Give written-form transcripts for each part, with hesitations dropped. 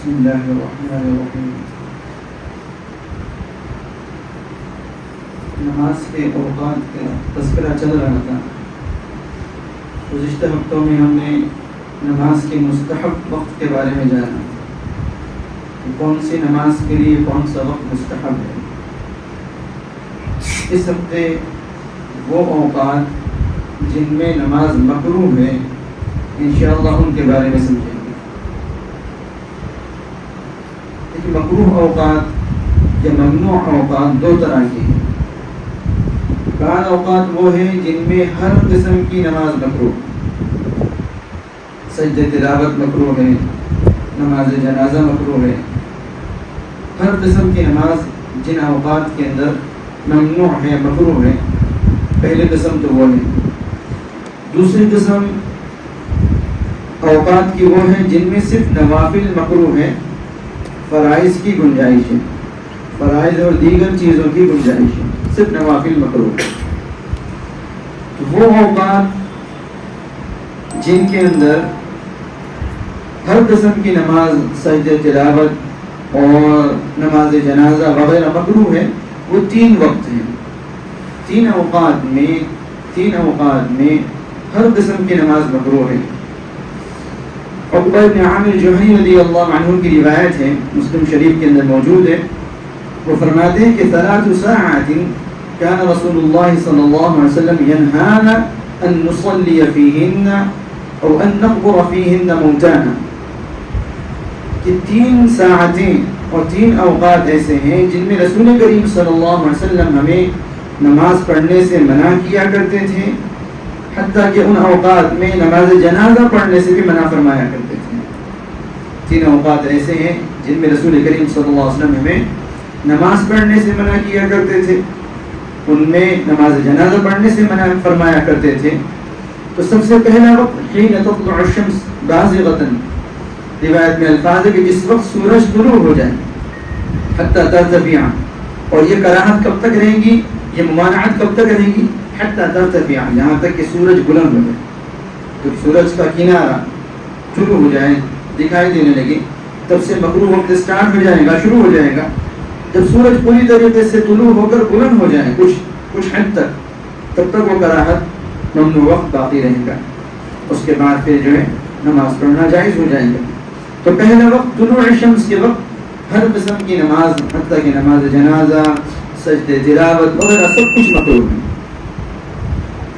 بسم اللہ الرحمن الرحیم۔ نماز کے اوقات کا تذکرہ چل رہا تھا۔ گزشتہ ہفتوں میں ہم نے نماز کے مستحب وقت کے بارے میں جانا، کون سی نماز کے لیے کون سا وقت مستحب ہے۔ اس ہفتے وہ اوقات جن میں نماز مکروہ ہے انشاءاللہ ان کے بارے میں سمجھیں گے۔ لیکن مکروہ اوقات یا ممنوع اوقات دو طرح کے ہیں۔ بعض اوقات وہ ہیں جن میں ہر قسم کی نماز مکروہ، سجدہ تلاوت مکروہ ہے، نماز جنازہ مکروہ ہے، ہر قسم کی نماز جن اوقات کے اندر ممنوع ہے، مکروہ ہے، پہلی قسم تو وہ ہے۔ دوسری قسم اوقات کی وہ ہیں جن میں صرف نوافل مکروہ ہے، فرائض کی گنجائش ہے، فرائض اور دیگر چیزوں کی گنجائش ہے، صرف نوافل مکروہ ہے۔ تو وہ اوقات جن کے اندر ہر قسم کی نماز، سجدہ تلاوت اور نماز جنازہ وغیرہ مکروہ ہے، وہ تین وقت ہیں۔ تین اوقات میں ہر قسم کی نماز مکروہ ہے۔ عقبہ بن عامر جوہنی رضی اللہ عنہ کی روایت ہے، مسلم شریف کے اندر موجود ہے۔ وہ فرماتے ہیں کہ 3 ساعات كان رسول الله صلی اللہ علیہ وسلم ينهانا ان نصلي فيهن او ان نقبر فيهن موتانا، کہ 3 ساعتیں اور 3 اوقات ایسے ہیں جن میں رسول کریم صلی اللہ علیہ وسلم ہمیں نماز پڑھنے سے منع کیا کرتے تھے، حتیٰ کہ ان اوقات میں نماز جنازہ پڑھنے سے بھی منع فرمایا کرتے تھے۔ 3 اوقات ایسے ہیں جن میں رسول کریم صلی اللہ علیہ وسلم ہمیں نماز پڑھنے سے منع کیا کرتے تھے، ان میں نماز جنازہ پڑھنے سے منع فرمایا کرتے تھے۔ تو سب سے پہلا وقت حین تطلع الشمس بازغۃ، روایت میں الفاظ ہے کہ جس وقت سورج طلوع ہو جائے، حتی ترتفع، اور یہ کراہت کب تک رہیں گی، یہ ممانعت کب تک رہیں گی، حتی ترتفع، یہاں تک کہ سورج بلند ہو جائے، تو سورج کا کنارہ شروع ہو جائے، دکھائی دینے لگے، تب سے مکروہ وقت سٹارٹ ہو جائے گا، شروع ہو جائے گا۔ جب سورج پوری طریقے سے طلوع ہو کر بلند ہو جائے کچھ حد تک، تب تک وہ کراہت ممنوع وقت باقی رہے گا۔ اس کے بعد پھر جو ہے نماز پڑھنا جائز ہو جائے گا۔ تو پہلا وقت طلوع شمس کے وقت ہر قسم کی نماز، حتیٰ کہ نماز جنازہ، سجدہ تلاوت وغیرہ سب کچھ مکروہ ہے۔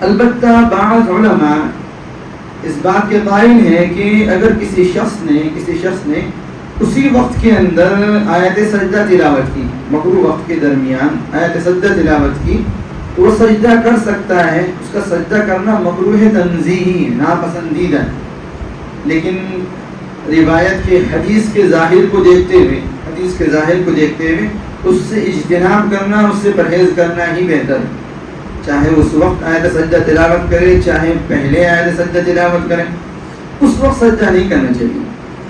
البتہ بعض علماء اس بات کے قائل ہیں کہ اگر کسی شخص نے اسی وقت کے اندر آیت سجدہ تلاوت کی، مکروہ وقت کے درمیان آیت سجدہ تلاوت کی، تو وہ سجدہ کر سکتا ہے۔ اس کا سجدہ کرنا مکروہ تنزیہی، ناپسندیدہ، لیکن روایت کے حدیث کے ظاہر کو دیکھتے ہوئے اس سے اجتناب کرنا، اس سے پرہیز کرنا ہی بہتر ہے۔ چاہے اس وقت آیت سجدہ تلاوت کرے، چاہے پہلے آیت سجدہ تلاوت کرے، اس وقت سجدہ نہیں کرنا چاہیے،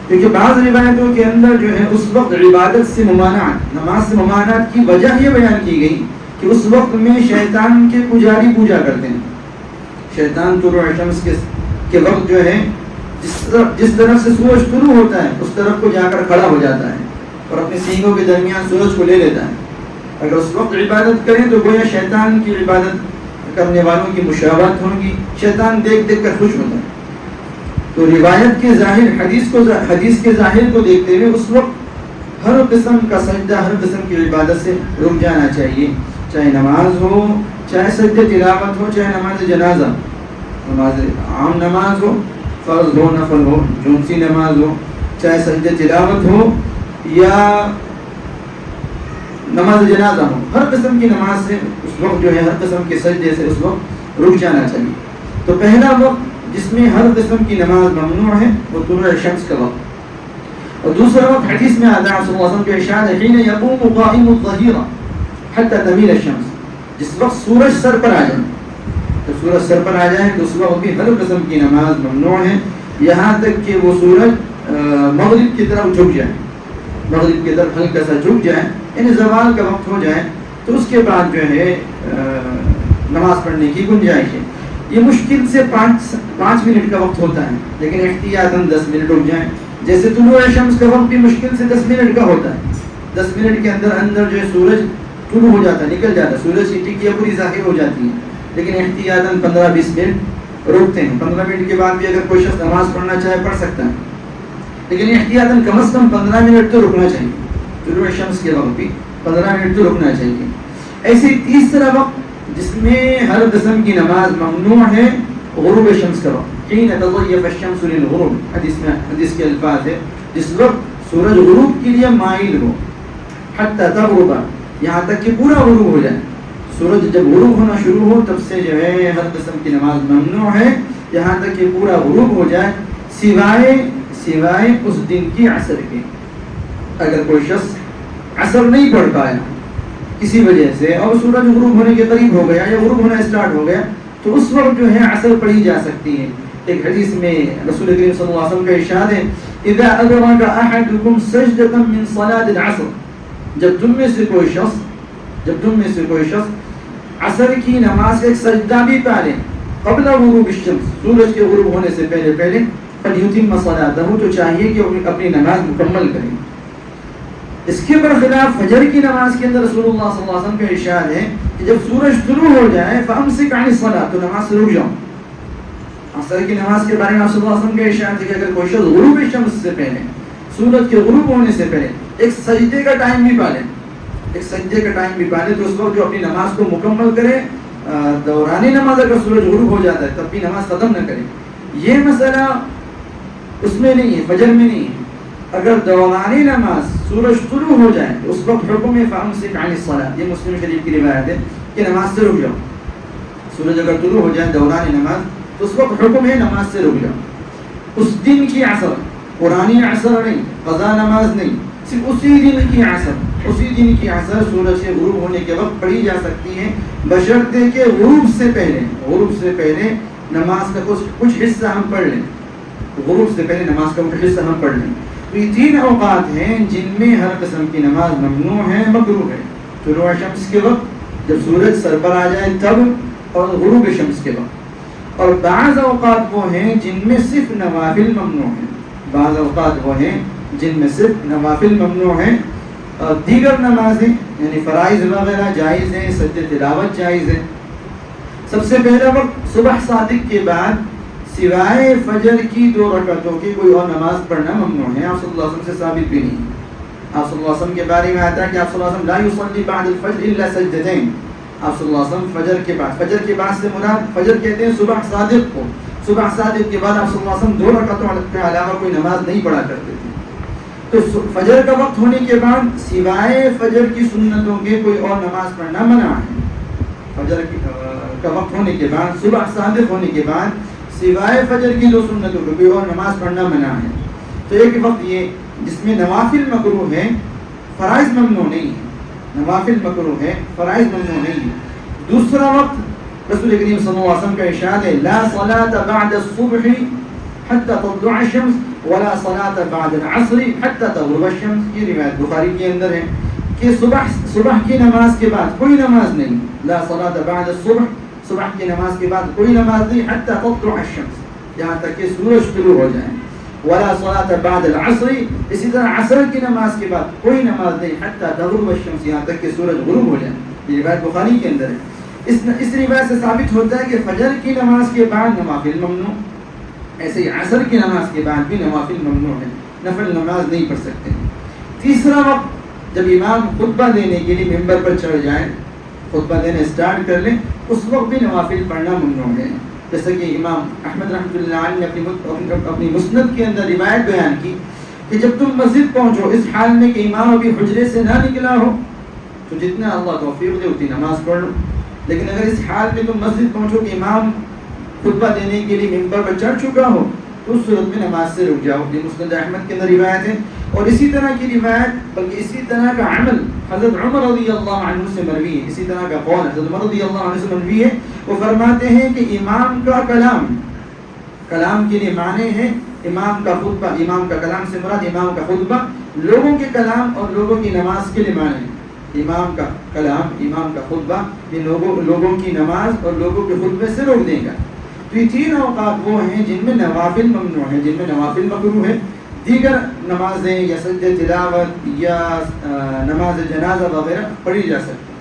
کیونکہ بعض روایتوں کے اندر جو ہے اس وقت عبادت سے ممانعت، نماز سے ممانعت کی وجہ یہ بیان کی گئی کہ اس وقت میں شیطان کے پجاری پوجا کرتے ہیں۔ شیطان طلوع شمس کے وقت جو ہے جس طرف سے سورج طلوع ہوتا ہے اس طرف کو جا کر کھڑا ہو جاتا ہے اور اپنے سینگوں کے درمیان سورج کو لے لیتا ہے۔ اگر اس وقت عبادت کریں تو گویا شیطان کی عبادت کرنے والوں کی مشابہت ہوگی، شیطان دیکھ کر خوش ہوتا ہے۔ تو روایت کے ظاہر، حدیث کے ظاہر کو دیکھتے ہوئے اس وقت ہر قسم کا سجدہ، ہر قسم کی عبادت سے رک جانا چاہیے، چاہے نماز ہو، چاہے سجدہ تلاوت ہو، چاہے نماز جنازہ، نماز عام نماز ہو، فرض ہو، نفل ہو، جون سی نماز ہو، چاہے سجدہ تلاوت ہو یا نماز جنازہ ہو، ہر قسم کی نماز سے اس وقت جو ہے ہر قسم کے سجدے سے اس وقت رک جانا چاہیے۔ تو پہلا وقت جس میں ہر قسم کی نماز ممنوع ہے وہ طلوع شمس کا وقت، اور دوسرا وقت حدیث میں آتا ہے صلی اللہ علیہ وسلم کے ارشاد ہے حین یقوم قائم الظہیرہ حتی تمیل الشمس، جس وقت سورج سر پر آ جائے، جب سورج سر پر آ جائے تو اس وقت بھی ہر قسم کی نماز ممنوع ہے، یہاں تک کہ وہ سورج مغرب کی طرف جھک جائے، مغرب کی طرف ہلکا سا جھک جائے، یعنی زوال کا وقت ہو جائے، تو اس کے بعد جو ہے نماز پڑھنے کی گنجائش ہے۔ یہ مشکل سے 5 منٹ کا وقت ہوتا ہے، لیکن احتیاطاً 10 منٹ رک جائیں، جیسے طلوع شمس کا وقت بھی مشکل سے 10 منٹ کا ہوتا ہے، 10 منٹ کے اندر اندر جو ہے سورج طلوع ہو جاتا ہے، نکل جاتا ہے، سورج کی ٹکیاں پوری ظاہر ہو جاتی ہیں، لیکن احتیاطاً 15-20 منٹ روکتے ہیں. 15 منٹ کے بعد بھی اگر کوئی شخص نماز پڑھنا چاہے پڑھ سکتا ہے، لیکن احتیاطاً کم از کم 15 منٹ تو رکنا چاہیے. طلوع شمس کے وقت بھی 15 منٹ تو رکنا چاہیے. ایسے تیسرا وقت جس میں ہر قسم کی نماز ممنوع ہے، غروب شمس کا وقت. حين تضيف الشمس للغروب، حدیث کے الفاظ ہے جس وقت سورج غروب کے لیے مائل ہو، حتی تغرب، یہاں تک کہ پورا غروب ہو جائے. سورج جب غروب ہونا شروع ہو تب سے جو ہے ہر قسم کی نماز ممنوع ہے، یہاں تک کہ پورا غروب ہو جائے، سوائے اس دن کی عصر کے. اگر کوئی شخص عصر نہیں پڑھ پایا کسی وجہ سے اور سورج غروب ہونے کے قریب ہو گیا یا غروب ہونا اسٹارٹ ہو گیا تو اس وقت جو ہے عصر پڑھی جا سکتی ہے. ایک حدیث میں رسول کریم صلی اللہ علیہ وسلم کا ارشاد ہے اذا ادرک احدکم سجدة من صلاة العصر، جب تم میں سے کوئی شخص عصر کی نماز ایک سجدہ بھی پا لے قبل غروب الشمس، سورج کے غروب ہونے سے پہلے فلیتم صلاته، تو چاہیے کہ اپنی نماز مکمل کریں. اس کے برخلاف فجر کی نماز کے اندر رسول اللہ صلی اللہ علیہ وسلم کا ارشاد ہے کہ جب سورج طلوع ہو جائے فامسک عن الصلاۃ، تو نماز سے رک جاؤ. عصر کی نماز کے بارے میں صلی اللہ علیہ وسلم کا ارشاد ہے کہ اگر کوئی شخص غروب شمس سے پہلے، سورج کے غروب ہونے سے پہلے ایک سجدے کا ٹائم بھی پالے تو اس وقت جو اپنی نماز کو مکمل کرے. دورانی نماز اگر سورج غروب ہو جاتا ہے تب بھی نماز ختم نہ کرے. یہ مسئلہ اس میں نہیں ہے، فجر میں نہیں ہے. اگر دورانی نماز سورج طلوع ہو جائے تو اس وقت حکم ہے فامسک عن الصلاۃ، یہ مسلم شریف کی روایت ہے کہ نماز سے رک جاؤ. سورج اگر طلوع ہو جائے دورانی نماز تو اس وقت حکم ہے نماز سے رک جاؤ. اس دن کی عصر، قرآنی عصر نہیں، قضا نماز نہیں، صرف اسی دن کی عصر سورج کے غروب ہونے کے وقت پڑھی جا سکتی ہے، بشرطے کہ غروب سے پہلے نماز کا کچھ حصہ ہم پڑھ لیں. غروب سے پہلے نماز کا کچھ حصہ ہم پڑھ لیں. تو یہ 3 اوقات ہیں جن میں ہر قسم کی نماز ممنوع ہے، مکروہ ہے. طلوع شمس کے وقت جب سورج سر پر آ جائے تب، اور غروب شمس کے وقت. اور بعض اوقات وہ ہیں جن میں صرف نوافل ممنوع ہیں، دیگر نمازیں یعنی فرائض وغیرہ جائز ہیں، سجدہ تلاوت جائز ہے. سب سے پہلا وقت صبح صادق کے بعد سوائے فجر کی 2 رکعتوں کی کوئی اور نماز پڑھنا ممنوع ہے. آپ صلی اللہ علیہ وسلم سے ثابت بھی نہیں. آپ صلی اللہ علیہ وسلم کے بارے میں آتا ہے کہ آپ صلی اللہ علیہ وسلم لا یصلی بعد الفجر الا سجدتین. آپ صلی اللہ علیہ وسلم فجر کے بعد سے مراد فجر کہتے ہیں صبح صادق کو. صبح صادق کے بعد آپ صلی اللہ علیہ وسلم 2 رکعتوں کے علاوہ کوئی نماز نہیں پڑھا کرتے تھے. تو فجر کا وقت ہونے کے بعد سوائے فجر کی سنتوں کے کوئی اور نماز پڑھنا منع ہے. فجر کا وقت ہونے کے بعد، صبح صادق ہونے کے بعد سوائے فجر کی 2 سنتوں کے کوئی اور نماز پڑھنا منع ہے. تو ایک وقت یہ جس میں نوافل مکروہ ہے، فرائض ممنوع نہیں ہے. نوافل مکروہ ہے، فرائض ممنوع نہیں ہے. دوسرا وقت رسول کریم صلی اللہ علیہ وسلم کا ارشاد ہے لا صلاة بعد الصبح حتى تطلع الشمس ولا صلاة بعد العصر حتى تغرب الشمس. یہ روایت بخاری کے اندر ہے کہ صبح کی نماز کے بعد کوئی نماز نہیں. لا صلاة بعد الصبح، صبح کی نماز کے بعد کوئی نماز نہیں. حتی تطلع الشمس، یہاں تک کہ سورج طلوع ہو جائے. ولا صلاة بعد العصر، اسی طرح عصر کی نماز کے بعد کوئی نماز نہیں. حتی تغرب الشمس، یہاں تک کہ سورج غروب ہو جائے. یہ روایت بخاری کے اندر ہے. اس روایت سے ثابت ہوتا ہے کہ فجر کی نماز کے بعد نوافل ممنوع، ایسے ہی عصر کی نماز کے بعد بھی نوافل ممنوع ہے، نفل نماز نہیں پڑھ سکتے. تیسرا وقت جب امام خطبہ دینے کے لیے ممبر پر چڑھ جائیں، خطبہ دینا اسٹارٹ کر لیں، اس وقت بھی نوافل پڑھنا ممنوع ہے. جیسا کہ امام احمد رحمۃ اللہ علیہ نے اپنی مسند کے اندر روایت بیان کی کہ جب تم مسجد پہنچو اس حال میں کہ امام ابھی حجرے سے نہ نکلا ہو تو جتنا اللہ توفیق دے اتنی نماز پڑھ لو. لیکن اگر اس حال میں تم مسجد پہنچو کہ امام خطبہ دینے کے لیے ممبر پر چڑھ چکا ہو تو اس صورت میں نماز سے رک جاؤ. یہ مسند احمد کے اندر روایت ہے. اور اسی طرح کی روایت، بلکہ اسی طرح کا عمل حضرت عمر رضی اللہ عنہ سے مروی ہے. اسی طرح کا قول حضرت عمر رضی اللہ عنہ سے مروی ہے. وہ فرماتے ہیں کہ امام کا کلام کے لیے معنی ہے امام کا خطبہ. امام کا کلام سے مراد امام کا خطبہ لوگوں کے کلام اور لوگوں کی نماز کے لیے معنی ہے. امام کا کلام، امام کا خطبہ یہ لوگوں کی نماز اور لوگوں کے خطبے سے روک دے گا. تو یہ 3 اوقات وہ ہیں جن میں نوافل ممنوع ہے، جن میں نوافل مکروہ ہے. دیگر نمازیں یا سجدہ تلاوت یا نماز جنازہ وغیرہ پڑھی جا سکتی